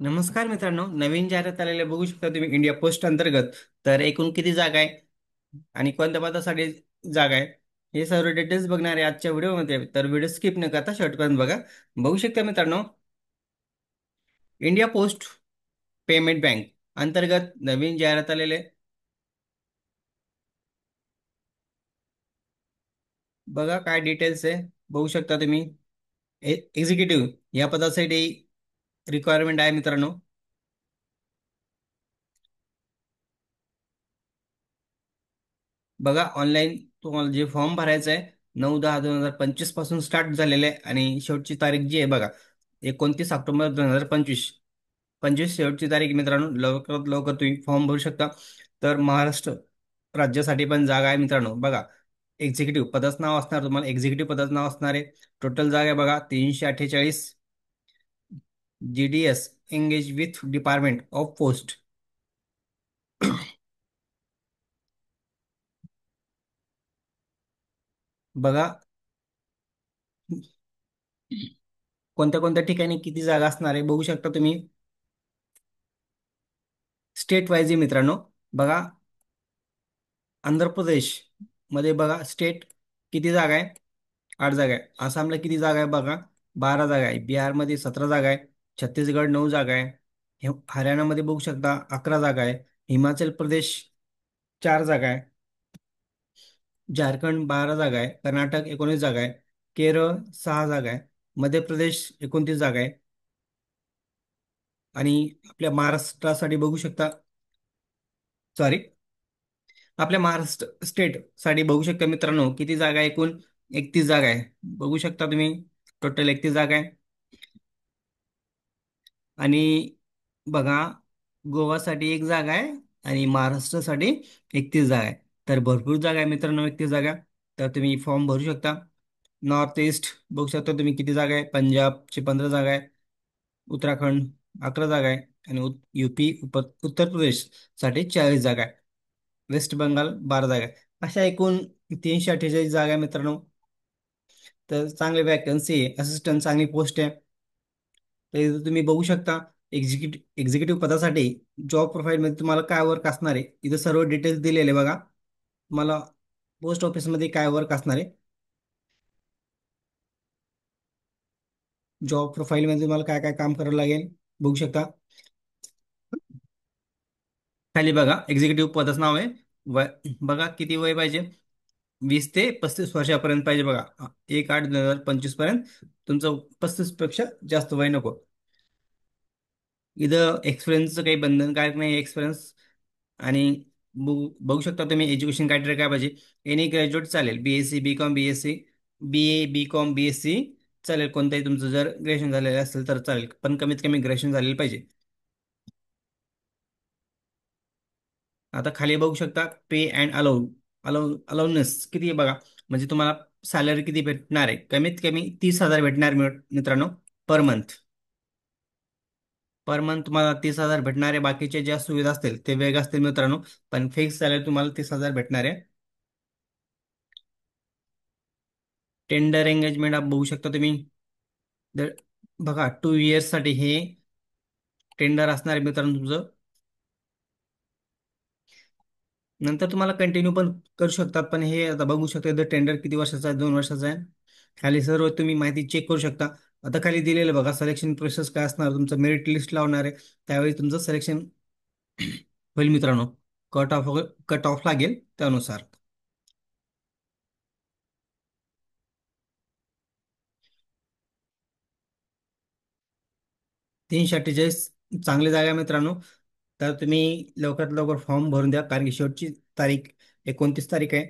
नमस्कार मित्रांनो, नवीन जाहिरात आलेले बघू शकता तुम्ही इंडिया पोस्ट अंतर्गत. तर एकूण किती जागा आहे आणि कोणत्या पदासाठी जागा आहे हे सर्व डिटेल्स बघणार आहे आजच्या व्हिडिओमध्ये. तर व्हिडिओ स्किप न करता शेवटपर्यंत बघा. बघू शकता मित्रांनो, इंडिया पोस्ट पेमेंट बँक अंतर्गत नवीन जाहिरात आलेले. बघा काय डिटेल्स आहे, बघू शकता तुम्ही. एक्झिक्युटिव्ह या पदासाठी रिक्वायरमेंट आहे मित्रांनो. बघा ऑनलाईन तुम्हाला जे फॉर्म भरायचं आहे 9/10/2025 पासून स्टार्ट झालेलं आहे आणि शेवटची तारीख जी आहे बघा 29 ऑक्टोबर 2025. शेवटची तारीख मित्रांनो. लवकरात लवकर तुम्ही फॉर्म भरू शकता. तर महाराष्ट्र राज्यासाठी पण जागा आहे मित्रांनो. बघा एक्झिक्युटिव्ह पदाचं नाव असणार, तुम्हाला एक्झिक्युटिव्ह पदाचं नाव असणार आहे. टोटल जागा आहे बघा 348. GDS engage with department of post. बघा कोणत्या कोणत्या ठिकाणी किती जागा असणार आहे बघू शकता तुम्ही. स्टेट वाईज आहे मित्रांनो. बघा आंध्र प्रदेश मध्ये बघा स्टेट किती जागा आहे. 8 जागा आहे. आसामला किती जागा आहे बघा. 12 जागा आहे. बिहारमध्ये 17 जागा आहे. छत्तीसगड 9 जागा आहे. हरियाणामध्ये बघू शकता 11 जागा आहे. हिमाचल प्रदेश 4 जागा आहे. झारखंड 12 जागा आहे. कर्नाटक 19 जागा आहे. केरळ 6 जागा आहे. मध्य प्रदेश 29 जागा आहे. आणि आपल्या महाराष्ट्रासाठी बघू शकता, सॉरी, आपल्या महाराष्ट्र स्टेट साठी बघू शकता मित्रांनो किती जागा आहे. एकूण 31 जागा आहे. बघू शकता तुम्ही, टोटल 31 जागा आहे. आणि बघा गोवासाठी 1 जागा आहे आणि महाराष्ट्रासाठी 31 जागा आहे. तर भरपूर जागा आहे मित्रांनो, 31 जागा. तर तुम्ही फॉर्म भरू शकता. नॉर्थ ईस्ट बघू शकता तुम्ही किती जागा आहे. पंजाबची 15 जागा आहे. उत्तराखंड 11 जागा आहे. आणि UP उत्तर प्रदेश साठी 40 जागा आहे. वेस्ट बंगाल 12 जागा आहे. अशा एकूण 348 जागा आहे मित्रांनो. तर चांगली वॅकन्सी आहे, असिस्टंट चांगली पोस्ट आहे. तर इथं तुम्ही बघू शकता एक्झिक्युटिव्ह पदासाठी जॉब प्रोफाईल मध्ये तुम्हाला काय वर्क असणार आहे. इथं सर्व डिटेल्स दिलेले आहे बघा. तुम्हाला पोस्ट ऑफिसमध्ये काय वर्क असणार आहे, जॉब प्रोफाईल मध्ये तुम्हाला काय काय काम करावं लागेल बघू शकता. खाली बघा एक्झिक्युटिव्ह पदाचं नाव आहे. वय बघा किती वय पाहिजे. 20 ते 35 वर्षापर्यंत पाहिजे बघा. 1/8/2025 पर्यंत तुमचं 35 पेक्षा जास्त वय नको. इथं एक्सपिरियन्सचं काही बंधनकारक नाही एक्सपिरियन्स. आणि बघू शकता तुम्ही एज्युकेशन क्रायटेरिया काय पाहिजे. एनी ग्रॅज्युएट चालेल, BSc BCom BSc, BA BCom BSc चालेल. कोणताही तुमचं जर ग्रॅज्युएशन झालेलं असेल तर चालेल, पण कमीत कमी ग्रॅज्युएशन झालेलं पाहिजे. आता खाली बघू शकता पे अँड अलाउन्स किती आहे बघा. म्हणजे तुम्हाला सॅलरी किती भेटणार आहे. कमीत कमी 30,000 भेटणार मित्रांनो, पर मंथ. पर मंथ तुम्हाला 30,000 भेटणार आहे. बाकीचे ज्या सुविधा असतील ते वेग असतील मित्रांनो, पण फिक्स सॅलरी तुम्हाला 30,000 भेटणार आहे. टेंडर एंगेजमेंट आप बघू शकता तुम्ही. जर बघा 2 इयर्स साठी हे टेंडर असणार आहे मित्रांनो तुमचं. नंतर तुम्हाला कंटिन्यू पण करू शकतात, पण हे आता बघू शकता टेंडर किती वर्षाचा आहे, 2 वर्षाचा आहे. खाली सर्व तुम्ही माहिती चेक करू शकता. आता खाली दिलेलं बघा सिलेक्शन प्रोसेस काय असणार. तुमचं मेरिट लिस्ट लावणार आहे, त्यावेळी तुमचं सिलेक्शन होईल मित्रांनो. कट ऑफ लागेल त्यानुसार. 348 चांगली जागा आहे मित्रांनो. तर तुम्ही लवकरात लवकर फॉर्म भरून द्या, कारण की शेवटची तारीख 29 तारीख आहे.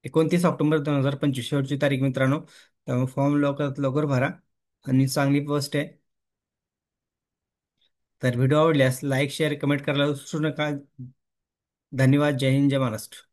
29 ऑक्टोबर 2025 शेवटची तारीख मित्रांनो. त्यामुळे फॉर्म लवकरात लवकर भरा आणि चांगली पोस्ट आहे. तर व्हिडिओ आवडल्यास लाईक शेअर कमेंट करायला विसरू नका. धन्यवाद. जय हिंद, जय महाराष्ट्र.